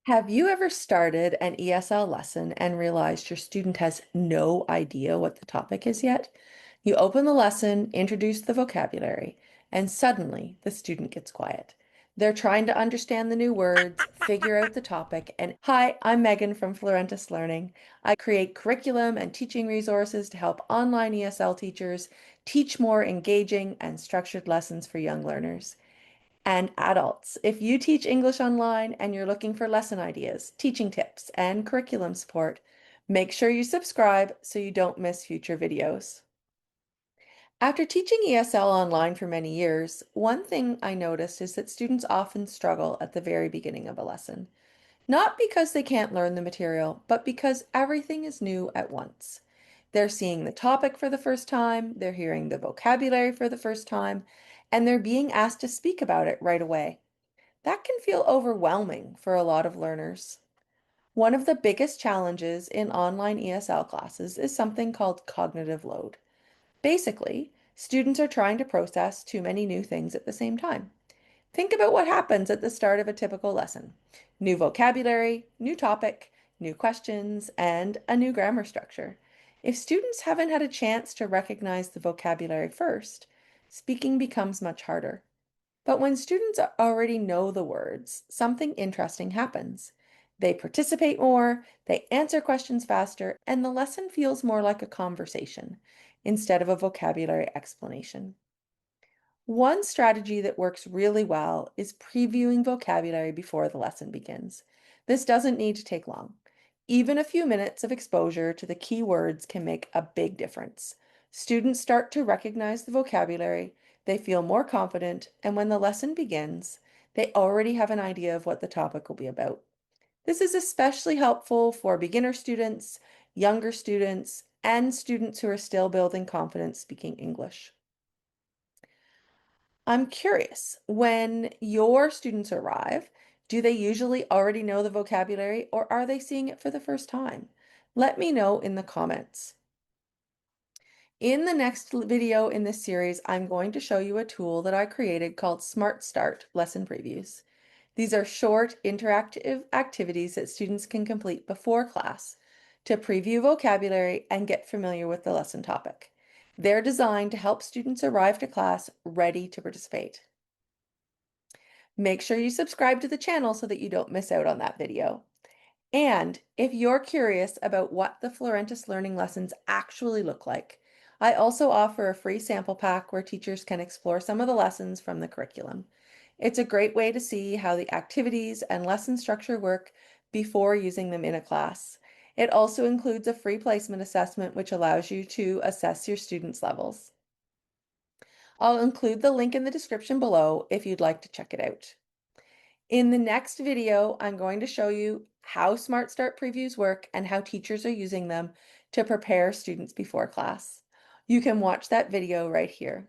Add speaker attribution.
Speaker 1: Have you ever started an ESL lesson and realized your student has no idea what the topic is yet? You open the lesson, introduce the vocabulary, and suddenly the student gets quiet. They're trying to understand the new words, figure out the topic, and hi, I'm Megan from Florentis Learning. I create curriculum and teaching resources to help online ESL teachers teach more engaging and structured lessons for young learners and adults. If you teach English online and you're looking for lesson ideas, teaching tips, and curriculum support, make sure you subscribe so you don't miss future videos. After teaching ESL online for many years, one thing I noticed is that students often struggle at the very beginning of a lesson. Not because they can't learn the material, but because everything is new at once. They're seeing the topic for the first time, they're hearing the vocabulary for the first time, and they're being asked to speak about it right away. That can feel overwhelming for a lot of learners. One of the biggest challenges in online ESL classes is something called cognitive load. Basically, students are trying to process too many new things at the same time. Think about what happens at the start of a typical lesson. New vocabulary, new topic, new questions, and a new grammar structure. If students haven't had a chance to recognize the vocabulary first, speaking becomes much harder. But when students already know the words, something interesting happens. They participate more, they answer questions faster, and the lesson feels more like a conversation instead of a vocabulary explanation. One strategy that works really well is previewing vocabulary before the lesson begins. This doesn't need to take long. Even a few minutes of exposure to the key words can make a big difference. Students start to recognize the vocabulary, they feel more confident, and when the lesson begins, they already have an idea of what the topic will be about. This is especially helpful for beginner students, younger students, and students who are still building confidence speaking English. I'm curious, when your students arrive, do they usually already know the vocabulary or are they seeing it for the first time? Let me know in the comments. In the next video in this series, I'm going to show you a tool that I created called Smart Start Lesson Previews. These are short, interactive activities that students can complete before class to preview vocabulary and get familiar with the lesson topic. They're designed to help students arrive to class ready to participate. Make sure you subscribe to the channel so that you don't miss out on that video. And if you're curious about what the Florentis learning lessons actually look like, I also offer a free sample pack where teachers can explore some of the lessons from the curriculum. It's a great way to see how the activities and lesson structure work before using them in a class. It also includes a free placement assessment which allows you to assess your students' levels. I'll include the link in the description below if you'd like to check it out. In the next video, I'm going to show you how Smart Start previews work and how teachers are using them to prepare students before class. You can watch that video right here.